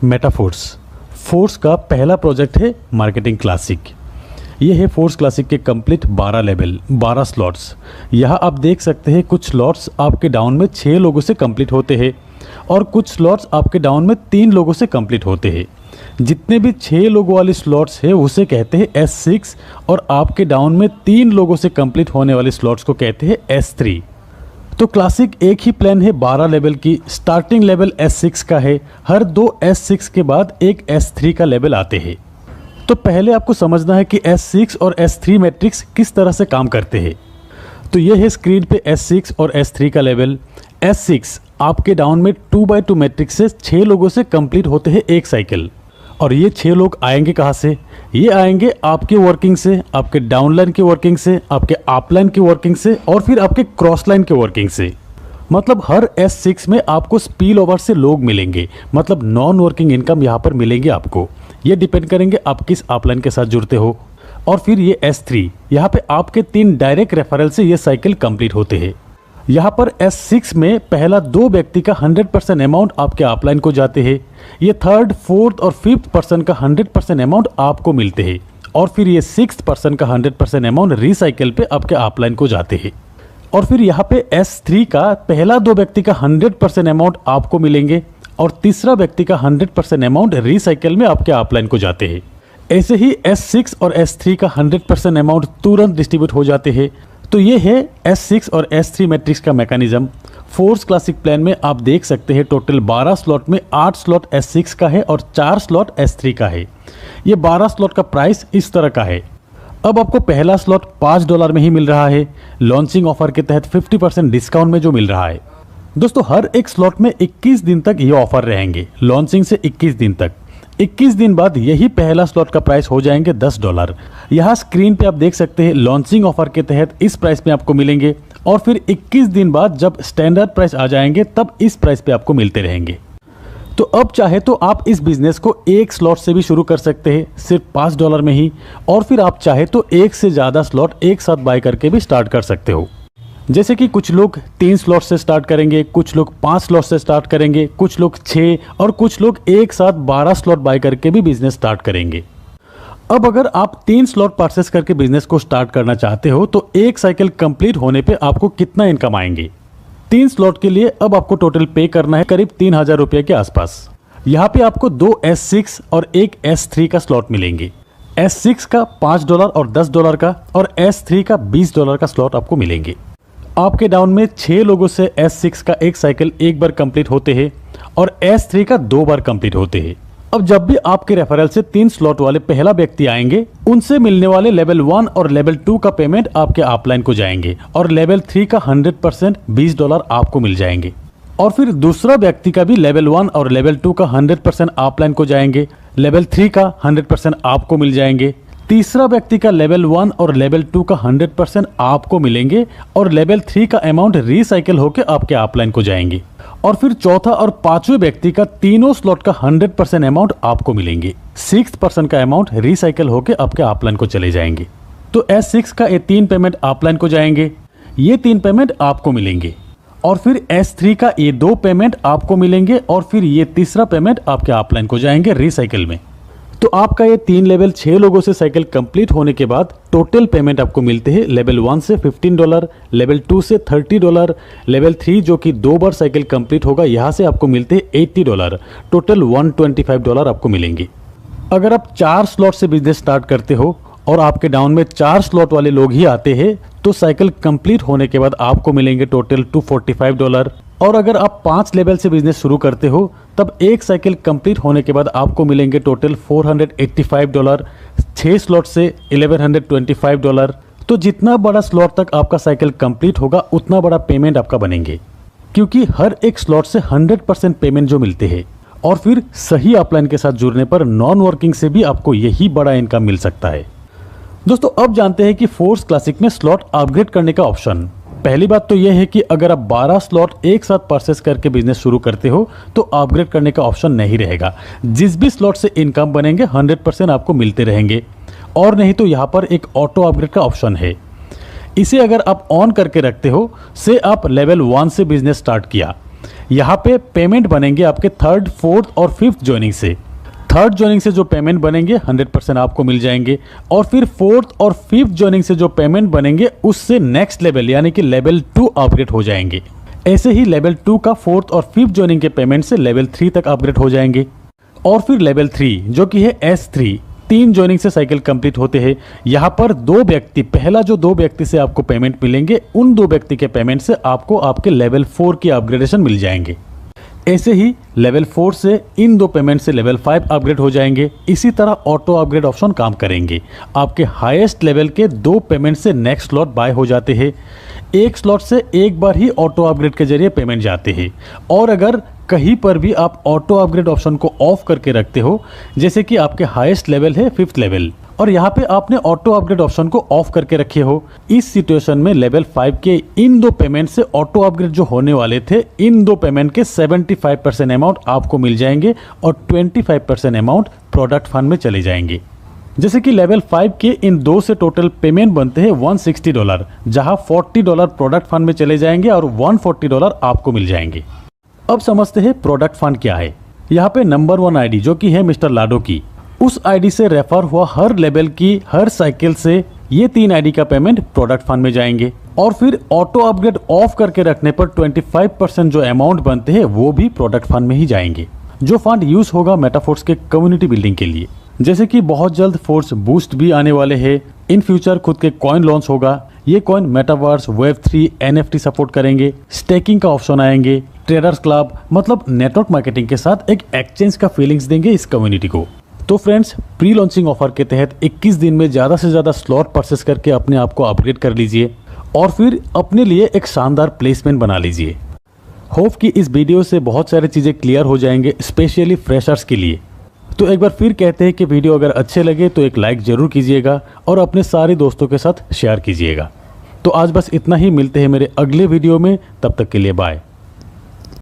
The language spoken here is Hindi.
मेटाफोर्स फोर्स का पहला प्रोजेक्ट है मार्केटिंग क्लासिक। ये है फोर्स क्लासिक के कंप्लीट 12 लेवल 12 स्लॉट्स। यहाँ आप देख सकते हैं कुछ स्लॉट्स आपके डाउन में 6 लोगों से कंप्लीट होते हैं और कुछ स्लॉट्स आपके डाउन में 3 लोगों से कंप्लीट होते हैं। जितने भी 6 लोगों वाले स्लॉट्स है उसे कहते हैं S6 और आपके डाउन में 3 लोगों से कंप्लीट होने वाले स्लॉट्स को कहते हैं S3। तो क्लासिक एक ही प्लान है 12 लेवल की। स्टार्टिंग लेवल S6 का है, हर 2 S6 के बाद एक S3 का लेवल आते हैं। तो पहले आपको समझना है कि S6 और S3 मैट्रिक्स किस तरह से काम करते हैं। तो ये है स्क्रीन पे S6 और S3 का लेवल। S6 आपके डाउन में 2x2 मैट्रिक्स से 6 लोगों से कंप्लीट होते हैं एक साइकिल। और ये 6 लोग आएंगे कहाँ से? ये आएंगे आपके वर्किंग से, आपके डाउनलाइन की वर्किंग से, आपके अपलाइन की वर्किंग से और फिर आपके क्रॉस लाइन की वर्किंग से। मतलब हर S6 में आपको स्पिल ओवर से लोग मिलेंगे, मतलब नॉन वर्किंग इनकम यहाँ पर मिलेंगे आपको। ये डिपेंड करेंगे आप किस अपलाइन के साथ जुड़ते हो। और फिर ये S3 यहाँ पे आपके 3 डायरेक्ट रेफरल से ये साइकिल कंप्लीट होते हैं। यहाँ पर S6 में पहला 2 व्यक्ति का 100% अमाउंट आपके अपलाइन को जाते हैं। ये 3rd, 4th और 5th पर्सन का 100% अमाउंट आपको मिलते हैं और फिर ये 6th पर्सन का 100% अमाउंट रिसाइकिल पे आपके अपलाइन को जाते हैं। और फिर यहाँ पे S3 का पहला 2 व्यक्ति का 100% अमाउंट आपको मिलेंगे और तीसरा व्यक्ति का 100% अमाउंट रिसाइकिल में आपके अपलाइन को जाते हैं। ऐसे ही S6 और S3 का 100% अमाउंट तुरंत डिस्ट्रीब्यूट हो जाते हैं। तो ये है S6 और S3 मैट्रिक्स का मैकेनिज्म। फोर्स क्लासिक प्लान में आप देख सकते हैं टोटल 12 स्लॉट में 8 स्लॉट S6 का है और 4 स्लॉट S3 का है। ये 12 स्लॉट का प्राइस इस तरह का है। अब आपको पहला स्लॉट $5 में ही मिल रहा है, लॉन्चिंग ऑफर के तहत 50% डिस्काउंट में जो मिल रहा है। दोस्तों हर एक स्लॉट में 21 दिन तक ये ऑफर रहेंगे, लॉन्चिंग से 21 दिन तक। 21 दिन बाद यही पहला स्लॉट का प्राइस हो जाएंगे $10। यहाँ स्क्रीन पे आप देख सकते हैं लॉन्चिंग ऑफर के तहत इस प्राइस में आपको मिलेंगे और फिर 21 दिन बाद जब स्टैंडर्ड प्राइस आ जाएंगे तब इस प्राइस पे आपको मिलते रहेंगे। तो अब चाहे तो आप इस बिजनेस को एक स्लॉट से भी शुरू कर सकते हैं सिर्फ $5 में ही, और फिर आप चाहे तो एक से ज़्यादा स्लॉट एक साथ बाय करके भी स्टार्ट कर सकते हो। जैसे कि कुछ लोग 3 स्लॉट से स्टार्ट करेंगे, कुछ लोग 5 स्लॉट से स्टार्ट करेंगे, कुछ लोग 6 और कुछ लोग एक साथ 12 स्लॉट बाय करके भी बिजनेस स्टार्ट करेंगे। अब अगर आप 3 स्लॉट परचेस करके बिजनेस को स्टार्ट करना चाहते हो तो एक साइकिल कंप्लीट होने पे आपको कितना इनकम आएंगे? 3 स्लॉट के लिए अब आपको टोटल पे करना है करीब 3000 रुपये के आसपास। यहाँ पे आपको 2 S6 और एक S3 का स्लॉट मिलेंगे। S6 का $5 और $10 का और S3 का $20 का स्लॉट आपको मिलेंगे। आपके डाउन में 6 लोगों से S6 का एक साइकिल एक बार कंप्लीट होते हैं और S3 का 2 बार कंप्लीट होते हैं। अब जब भी आपके रेफरल से 3 स्लॉट वाले पहला व्यक्ति आएंगे उनसे मिलने वाले लेवल 1 और लेवल 2 का पेमेंट आपके अपलाइन को जाएंगे और लेवल 3 का 100% $20 आपको मिल जाएंगे। और फिर दूसरा व्यक्ति का भी लेवल 1 और लेवल 2 का 100% अपलाइन को जाएंगे, लेवल 3 का 100% आपको मिल जाएंगे। तीसरा व्यक्ति का लेवल 1 और लेवल 2 का 100% आपको मिलेंगे और लेवल 3 का अमाउंट रिसाइकिल होकर आपके अपलाइन को जाएंगे। और फिर चौथा और पांचवें व्यक्ति का तीनों स्लॉट का 100% अमाउंट आपको मिलेंगे। 6th पर्सन का अमाउंट रिसाइकिल होकर आपके अपलाइन को चले जाएंगे। तो S6 का ये 3 पेमेंट अपलाइन को जाएंगे, ये 3 पेमेंट आपको मिलेंगे और फिर S3 का ये 2 पेमेंट आपको मिलेंगे और फिर ये तीसरा पेमेंट आपके अपलाइन को जाएंगे रिसाइकिल में। तो आपका ये 3 लेवल 6 लोगों से साइकिल कंप्लीट होने के बाद टोटल पेमेंट आपको मिलते हैं लेवल 1 से $15, लेवल 2 से $30, लेवल 3 जो कि 2 बार साइकिल कंप्लीट होगा यहाँ से आपको मिलते हैं $80। टोटल $125 आपको मिलेंगे। अगर आप 4 स्लॉट से बिजनेस स्टार्ट करते हो और आपके डाउन में 4 स्लॉट वाले लोग ही आते हैं तो साइकिल कंप्लीट होने के बाद आपको मिलेंगे टोटल $245। और अगर आप 5 लेवल से बिजनेस शुरू करते हो तब एक साइकिल कंप्लीट होने के बाद आपको मिलेंगे टोटल $485। 6 स्लॉट से $1125। तो जितना बड़ा स्लॉट तक आपका साइकिल कंप्लीट होगा उतना बड़ा पेमेंट आपका बनेंगे, क्योंकि हर एक स्लॉट से 100% पेमेंट जो मिलते हैं। और फिर सही अपलाइन के साथ जुड़ने पर नॉन वर्किंग से भी आपको यही बड़ा इनकम मिल सकता है। दोस्तों अब जानते हैं कि फोर्स क्लासिक में स्लॉट अपग्रेड करने का ऑप्शन। पहली बात तो यह है कि अगर आप 12 स्लॉट एक साथ परचेस करके बिजनेस शुरू करते हो तो अपग्रेड करने का ऑप्शन नहीं रहेगा। जिस भी स्लॉट से इनकम बनेंगे 100% आपको मिलते रहेंगे। और नहीं तो यहाँ पर एक ऑटो अपग्रेड का ऑप्शन है, इसे अगर आप ऑन करके रखते हो से आप लेवल 1 से बिजनेस स्टार्ट किया, यहाँ पे पेमेंट बनेंगे आपके थर्ड, फोर्थ और फिफ्थ ज्वाइनिंग से। थर्ड ज्वाइनिंग से जो पेमेंट बनेंगे 100% आपको मिल जाएंगे, और फिर फोर्थ और फिफ्थ ज्वाइनिंग से जो पेमेंट बनेंगे उससे नेक्स्ट लेवल यानी कि लेवल 2 अपग्रेड हो जाएंगे। ऐसे ही लेवल 2 का फोर्थ और फिफ्थ ज्वाइनिंग के पेमेंट से लेवल 3 तक अपग्रेड हो जाएंगे। और फिर लेवल 3 जो कि है S3, 3 ज्वाइनिंग से साइकिल कंप्लीट होते हैं। यहाँ पर 2 व्यक्ति, पहला जो 2 व्यक्ति से आपको पेमेंट मिलेंगे, उन 2 व्यक्ति के पेमेंट से आपको आपके लेवल 4 की अपग्रेडेशन मिल जाएंगे। ऐसे ही लेवल 4 से इन 2 पेमेंट से लेवल 5 अपग्रेड हो जाएंगे। इसी तरह ऑटो अपग्रेड ऑप्शन काम करेंगे। आपके हाईएस्ट लेवल के 2 पेमेंट से नेक्स्ट स्लॉट बाय हो जाते हैं। एक स्लॉट से एक बार ही ऑटो अपग्रेड के जरिए पेमेंट जाते हैं। और अगर कहीं पर भी आप ऑटो अपग्रेड ऑप्शन को ऑफ करके रखते हो, जैसे कि आपके हाईएस्ट लेवल है 5th लेवल, और यहाँ पे आपने ऑटो अपग्रेड ऑप्शन को ऑफ करके रखे हो, इस सिचुएशन में लेवल 5 के इन 2 पेमेंट से ऑटो अपग्रेड जो होने वाले थे, इन 2 पेमेंट के 75% अमाउंट आपको मिल जाएंगे और 25% अमाउंट प्रोडक्ट फंड में चले जाएंगे। जैसे कि लेवल 5 के इन 2 से टोटल पेमेंट बनते हैं $160, जहां $40 प्रोडक्ट फंड में चले जाएंगे और $140 आपको मिल जाएंगे। अब समझते हैं प्रोडक्ट फंड क्या है। यहाँ पे नंबर 1 आईडी जो कि है मिस्टर लाडो की, उस आईडी से रेफर हुआ हर लेवल की हर साइकिल से ये 3 आईडी का पेमेंट प्रोडक्ट फंड में जाएंगे। और फिर ऑटो अपग्रेड ऑफ करके रखने पर 25% जो अमाउंट बनते हैं वो भी प्रोडक्ट फंड में ही जाएंगे, जो फंड यूज होगा मेटाफोर्स के कम्युनिटी बिल्डिंग के लिए। जैसे कि बहुत जल्द फोर्स बूस्ट भी आने वाले हैं, इन फ्यूचर खुद के कॉइन लॉन्च होगा। ये coin metaverse, Web3, NFT support करेंगे, स्टेकिंग का ऑप्शन आएंगे, ट्रेडर्स क्लब, मतलब नेटवर्क मार्केटिंग के साथ एक एक्सचेंज का फीलिंग्स देंगे इस कम्युनिटी को। तो फ्रेंड्स, प्री लॉन्चिंग ऑफर के तहत 21 दिन में ज़्यादा से ज़्यादा स्लॉट परचेस करके अपने आप को अपग्रेड कर लीजिए और फिर अपने लिए एक शानदार प्लेसमेंट बना लीजिए। होप कि इस वीडियो से बहुत सारी चीज़ें क्लियर हो जाएंगे, स्पेशली फ्रेशर्स के लिए। तो एक बार फिर कहते हैं कि वीडियो अगर अच्छे लगे तो एक लाइक ज़रूर कीजिएगा और अपने सारे दोस्तों के साथ शेयर कीजिएगा। तो आज बस इतना ही, मिलते हैं मेरे अगले वीडियो में, तब तक के लिए बाय।